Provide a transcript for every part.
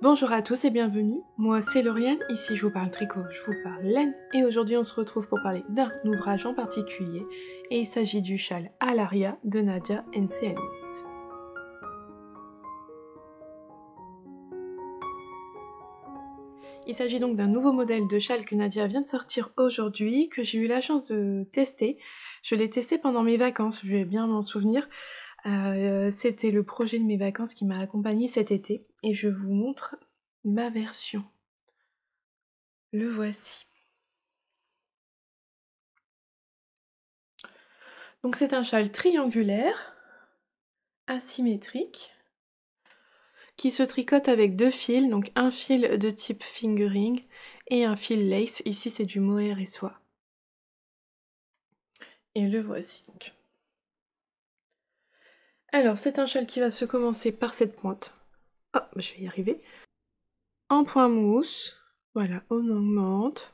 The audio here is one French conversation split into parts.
Bonjour à tous et bienvenue, moi c'est Lauriane, ici je vous parle tricot, je vous parle laine, et aujourd'hui on se retrouve pour parler d'un ouvrage en particulier, et il s'agit du châle Alaria de Nadia NC Alice. Il s'agit donc d'un nouveau modèle de châle que Nadia vient de sortir aujourd'hui, que j'ai eu la chance de tester. Je l'ai testé pendant mes vacances, je vais bien m'en souvenir. C'était le projet de mes vacances qui m'a accompagnée cet été, et je vous montre ma version. Le voici. Donc c'est un châle triangulaire, asymétrique, qui se tricote avec deux fils, donc un fil de type fingering et un fil lace. Ici c'est du mohair et soie. Et le voici donc. Alors c'est un châle qui va se commencer par cette pointe. Oh, je vais y arriver. En point mousse, voilà, on augmente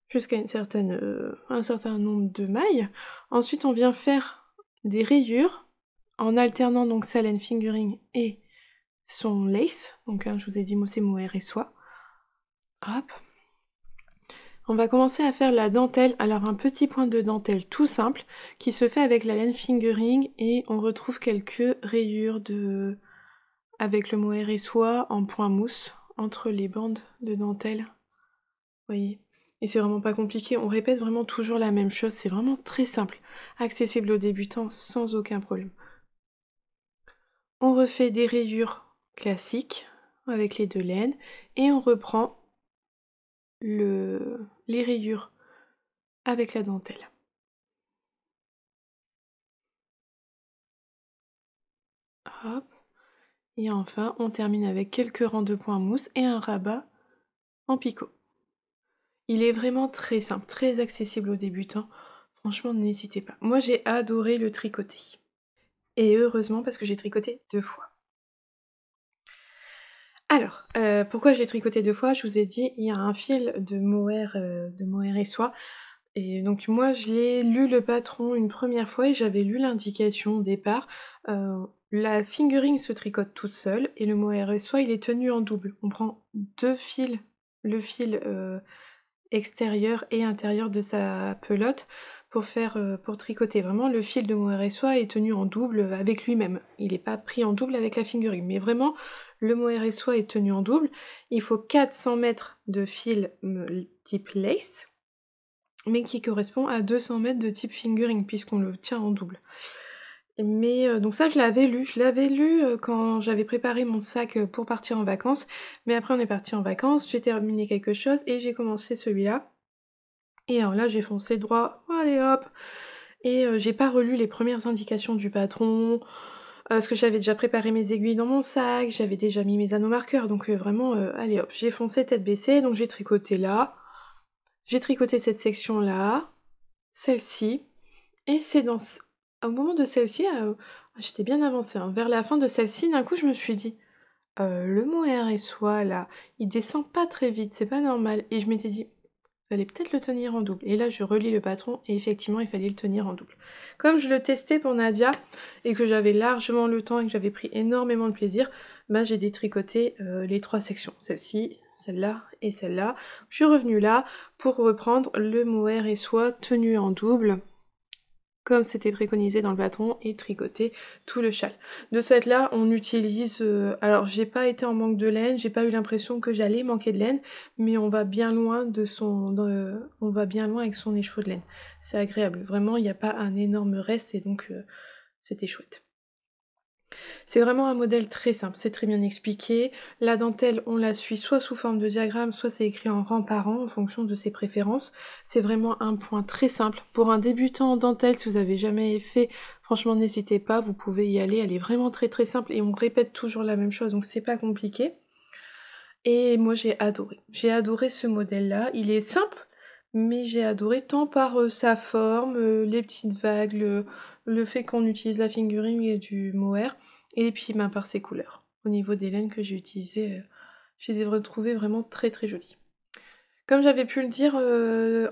jusqu'à un certain nombre de mailles. Ensuite on vient faire des rayures en alternant donc sa laine fingering et son lace. Donc je vous ai dit c'est mohair et soie. Hop. On va commencer à faire la dentelle, alors un petit point de dentelle tout simple qui se fait avec la laine fingering et on retrouve quelques rayures avec le mohair et soie en point mousse entre les bandes de dentelle. Vous voyez. Et c'est vraiment pas compliqué, on répète vraiment toujours la même chose, c'est vraiment très simple, accessible aux débutants sans aucun problème. On refait des rayures classiques avec les deux laines et on reprend les rayures avec la dentelle. Hop. Et enfin, on termine avec quelques rangs de points mousse et un rabat en picot. Il est vraiment très simple, très accessible aux débutants. Franchement, n'hésitez pas. Moi, j'ai adoré le tricoter. Et heureusement, parce que j'ai tricoté 2 fois. Alors, pourquoi j'ai tricoté 2 fois? Je vous ai dit, il y a un fil de mohair et soie. Et donc moi, j'ai lu le patron une première fois et j'avais lu l'indication au départ. La fingering se tricote toute seule et le mohair et soie, il est tenu en double. On prend 2 fils, le fil extérieur et intérieur de sa pelote pour tricoter. Vraiment, le fil de mohair et soie est tenu en double avec lui-même. Il n'est pas pris en double avec la fingering. Mais vraiment, le mohair et soie est tenu en double. Il faut 400 mètres de fil type lace, mais qui correspond à 200 mètres de type fingering, puisqu'on le tient en double. Mais donc ça, je l'avais lu quand j'avais préparé mon sac pour partir en vacances, mais après on est parti en vacances, j'ai terminé quelque chose et j'ai commencé celui-là. Et alors là, j'ai foncé droit, allez hop. Et j'ai pas relu les premières indications du patron, parce que j'avais déjà préparé mes aiguilles dans mon sac, j'avais déjà mis mes anneaux marqueurs, donc vraiment, allez hop, j'ai foncé tête baissée, donc j'ai tricoté là, j'ai tricoté cette section-là, celle-ci, et c'est au moment de celle-ci, j'étais bien avancée, hein. Vers la fin de celle-ci, d'un coup, je me suis dit, le mohair et soie, là, il descend pas très vite, c'est pas normal. Et je m'étais dit, fallait peut-être le tenir en double. Et là, je relis le patron, et effectivement, il fallait le tenir en double. Comme je le testais pour Nadia, et que j'avais largement le temps, et que j'avais pris énormément de plaisir, bah, j'ai détricoté les 3 sections. Celle-ci, celle-là, et celle-là. Je suis revenue là, pour reprendre le mohair et soie tenu en double, comme c'était préconisé dans le patron, et tricoter tout le châle. De cette là, on utilise... alors, j'ai pas été en manque de laine, j'ai pas eu l'impression que j'allais manquer de laine, mais on va bien loin on va bien loin avec son écheveau de laine. C'est agréable, vraiment, il n'y a pas un énorme reste, et donc c'était chouette. C'est vraiment un modèle très simple, c'est très bien expliqué. La dentelle, on la suit soit sous forme de diagramme, soit c'est écrit en rang par rang en fonction de ses préférences. C'est vraiment un point très simple. Pour un débutant en dentelle, si vous avez jamais fait, franchement n'hésitez pas, vous pouvez y aller. Elle est vraiment très très simple et on répète toujours la même chose, donc c'est pas compliqué. Et moi j'ai adoré. J'ai adoré ce modèle-là. Il est simple, mais j'ai adoré tant par sa forme, les petites vagues, le fait qu'on utilise la fingering et du mohair, et puis par ses couleurs. Au niveau des laines que j'ai utilisées, je les ai retrouvées vraiment très très jolies. Comme j'avais pu le dire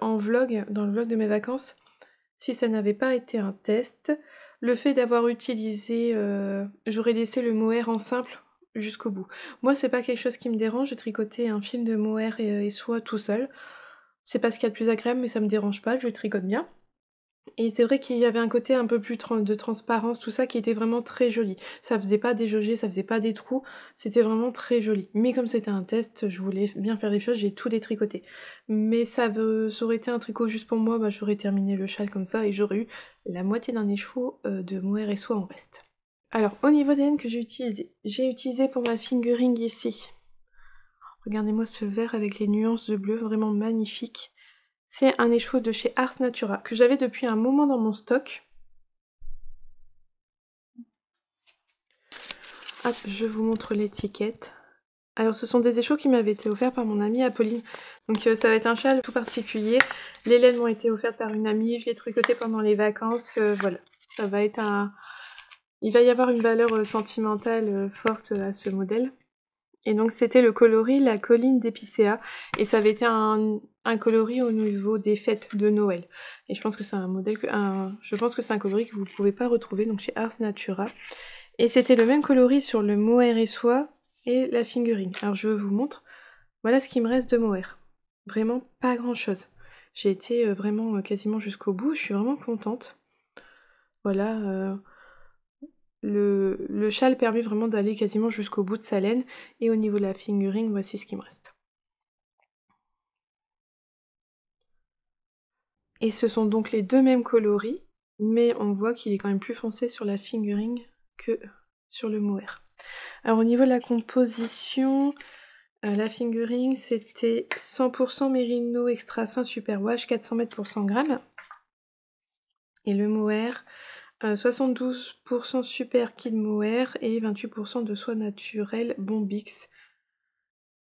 en vlog, dans le vlog de mes vacances, si ça n'avait pas été un test, le fait d'avoir utilisé... j'aurais laissé le mohair en simple jusqu'au bout. Moi, c'est pas quelque chose qui me dérange de tricoter un fil de mohair et soie tout seul. C'est pas ce qu'il y a de plus agréable, mais ça me dérange pas, je tricote bien. Et c'est vrai qu'il y avait un côté un peu plus de transparence, tout ça, qui était vraiment très joli. Ça faisait pas déjauger, ça faisait pas des trous, c'était vraiment très joli. Mais comme c'était un test, je voulais bien faire les choses, j'ai tout détricoté. Mais ça aurait été un tricot juste pour moi, bah, j'aurais terminé le châle comme ça et j'aurais eu la moitié d'un écheveau de mohair et soie en reste. Alors, au niveau des laines que j'ai utilisé pour ma fingering ici. Regardez-moi ce vert avec les nuances de bleu, vraiment magnifique. C'est un écheveau de chez Ars Natura, que j'avais depuis un moment dans mon stock. Hop, je vous montre l'étiquette. Alors ce sont des écheveaux qui m'avaient été offerts par mon amie Apolline. Donc ça va être un châle tout particulier. Les laines m'ont été offertes par une amie, je l'ai tricoté pendant les vacances. Voilà, ça va être un... Il va y avoir une valeur sentimentale forte à ce modèle. Et donc c'était le coloris La Colline d'Épicéa, et ça avait été un coloris au niveau des fêtes de Noël. Et je pense que c'est un modèle je pense que c'est un coloris que vous ne pouvez pas retrouver donc chez Ars Natura. Et c'était le même coloris sur le mohair et soie et la fingering. Alors je vous montre, voilà ce qui me reste de mohair. Vraiment pas grand chose. J'ai été vraiment quasiment jusqu'au bout, je suis vraiment contente. Voilà, le châle permet vraiment d'aller quasiment jusqu'au bout de sa laine. Et au niveau de la fingering, voici ce qui me reste. Et ce sont donc les deux mêmes coloris, mais on voit qu'il est quand même plus foncé sur la fingering que sur le mohair. Alors au niveau de la composition, la fingering c'était 100% mérino extra fin super wash, 400 mètres pour 100 grammes. Et le mohair, 72% super kid mohair et 28% de soie naturelle Bombix,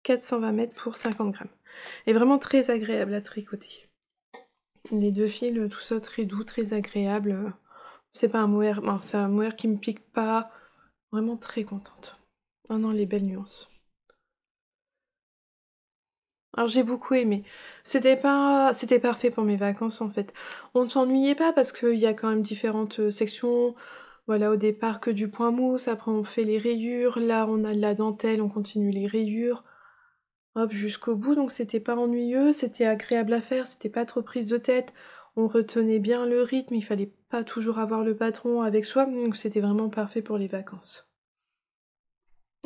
420 mètres pour 50 grammes. Et vraiment très agréable à tricoter. Les deux fils, tout ça très doux, très agréable. C'est pas un mohair, c'est un mohair qui me pique pas. Vraiment très contente. Oh non, les belles nuances. Alors j'ai beaucoup aimé. C'était parfait pour mes vacances en fait. On ne s'ennuyait pas parce qu'il y a quand même différentes sections. Voilà, au départ que du point mousse, après on fait les rayures, là on a de la dentelle, on continue les rayures. Hop, jusqu'au bout, donc c'était pas ennuyeux, c'était agréable à faire, c'était pas trop prise de tête. On retenait bien le rythme, il fallait pas toujours avoir le patron avec soi, donc c'était vraiment parfait pour les vacances.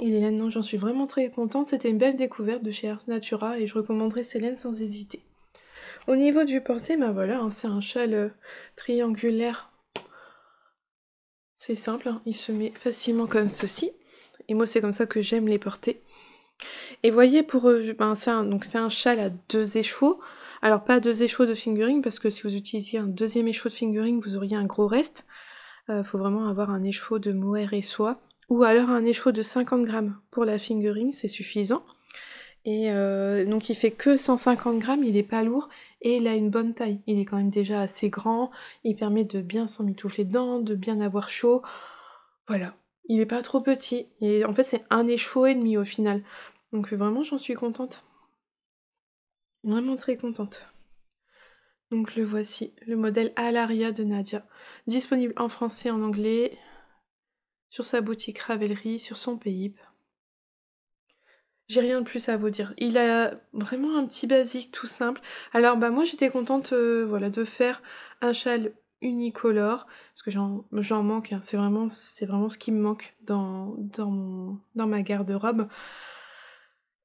Et les laines, non, j'en suis vraiment très contente, c'était une belle découverte de chez Ars Natura et je recommanderais ces laines sans hésiter. Au niveau du porté, bah voilà, hein, c'est un châle triangulaire. C'est simple, hein, il se met facilement comme ceci. Et moi c'est comme ça que j'aime les porter. Et voyez, c'est un châle à 2 écheveaux. Alors pas 2 écheveaux de fingering, parce que si vous utilisiez un deuxième écheveau de fingering, vous auriez un gros reste. Faut vraiment avoir un écheveau de mohair et soie. Ou alors un écheveau de 50 grammes pour la fingering, c'est suffisant. Et donc il fait que 150 grammes, il est pas lourd, et il a une bonne taille. Il est quand même déjà assez grand, il permet de bien s'emmitoufler dedans, de bien avoir chaud. Voilà. Il est pas trop petit. Et en fait c'est un écheveau et demi au final. Donc vraiment j'en suis contente. Vraiment très contente. Donc le voici, le modèle Alaria de Nadia. Disponible en français et en anglais, sur sa boutique Ravelry, sur son pays. J'ai rien de plus à vous dire. Il a vraiment un petit basique tout simple. Alors bah moi j'étais contente voilà, de faire un châle unicolore, parce que j'en manque, hein. C'est vraiment ce qui me manque dans ma garde-robe.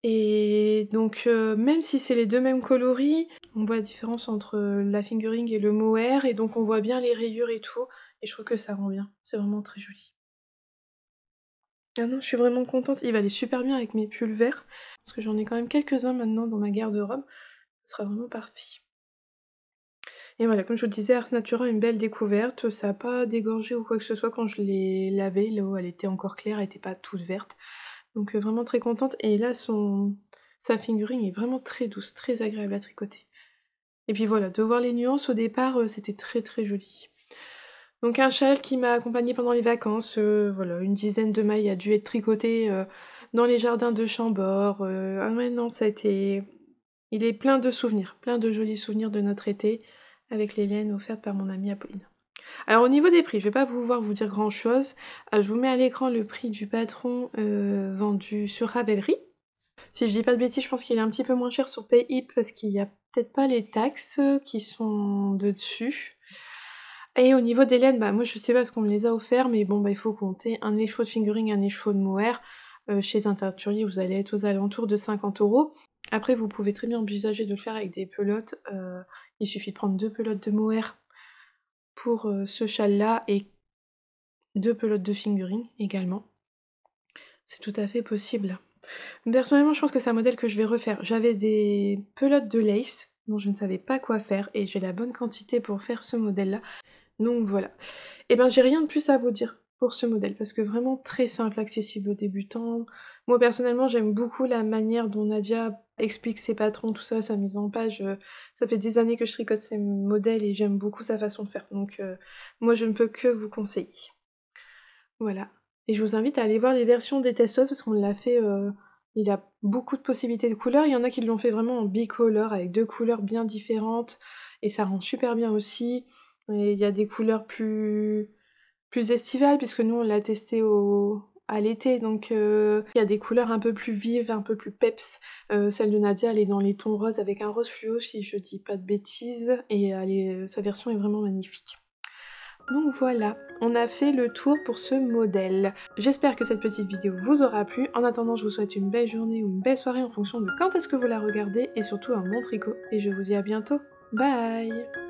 Et donc même si c'est les deux mêmes coloris, on voit la différence entre la fingering et le mohair, et donc on voit bien les rayures et tout, et je trouve que ça rend bien, c'est vraiment très joli. Ah non, je suis vraiment contente, il va aller super bien avec mes pulls verts, parce que j'en ai quand même quelques-uns maintenant dans ma garde-robe, ce sera vraiment parfait. Et voilà, comme je vous le disais, Ars Natura, une belle découverte, ça n'a pas dégorgé ou quoi que ce soit quand je l'ai lavée, là où elle était encore claire, elle n'était pas toute verte. Donc vraiment très contente, et là sa fingering est vraiment très douce, très agréable à tricoter. Et puis voilà, de voir les nuances au départ, c'était très très joli. Donc un châle qui m'a accompagnée pendant les vacances, voilà, une dizaine de mailles a dû être tricotées dans les jardins de Chambord. Ah ouais non, ça a été... Il est plein de souvenirs, plein de jolis souvenirs de notre été, avec les laines offertes par mon amie Apolline. Alors au niveau des prix, je vais pas pouvoir vous dire grand chose. Je vous mets à l'écran le prix du patron vendu sur Ravelry. Si je dis pas de bêtises, je pense qu'il est un petit peu moins cher sur Payhip parce qu'il y a peut-être pas les taxes qui sont de dessus. Et au niveau des laines, bah moi je sais pas parce qu'on me les a offerts, mais bon bah il faut compter un écheveau de fingering, un écheveau de mohair. Chez un teinturier, vous allez être aux alentours de 50 €. Après, vous pouvez très bien envisager de le faire avec des pelotes. Il suffit de prendre 2 pelotes de mohair pour ce châle-là et 2 pelotes de fingering également. C'est tout à fait possible. Personnellement, je pense que c'est un modèle que je vais refaire. J'avais des pelotes de lace dont je ne savais pas quoi faire et j'ai la bonne quantité pour faire ce modèle-là. Donc voilà. Et ben j'ai rien de plus à vous dire pour ce modèle parce que vraiment très simple, accessible aux débutants. Moi personnellement, j'aime beaucoup la manière dont Nadia explique ses patrons, tout ça, sa mise en page. Ça fait des années que je tricote ces modèles et j'aime beaucoup sa façon de faire. Donc moi je ne peux que vous conseiller. Voilà. Et je vous invite à aller voir les versions des testeuses parce qu'on l'a fait, il a beaucoup de possibilités de couleurs. Il y en a qui l'ont fait vraiment en bicolore avec 2 couleurs bien différentes et ça rend super bien aussi. Et il y a des couleurs plus estivales puisque nous on l'a testé à l'été donc il y a des couleurs un peu plus vives, un peu plus peps. Celle de Nadia elle est dans les tons roses avec un rose fluo si je dis pas de bêtises et sa version est vraiment magnifique. Donc voilà, on a fait le tour pour ce modèle. J'espère que cette petite vidéo vous aura plu. En attendant, je vous souhaite une belle journée ou une belle soirée en fonction de quand est-ce que vous la regardez et surtout un bon tricot. Et je vous dis à bientôt. Bye!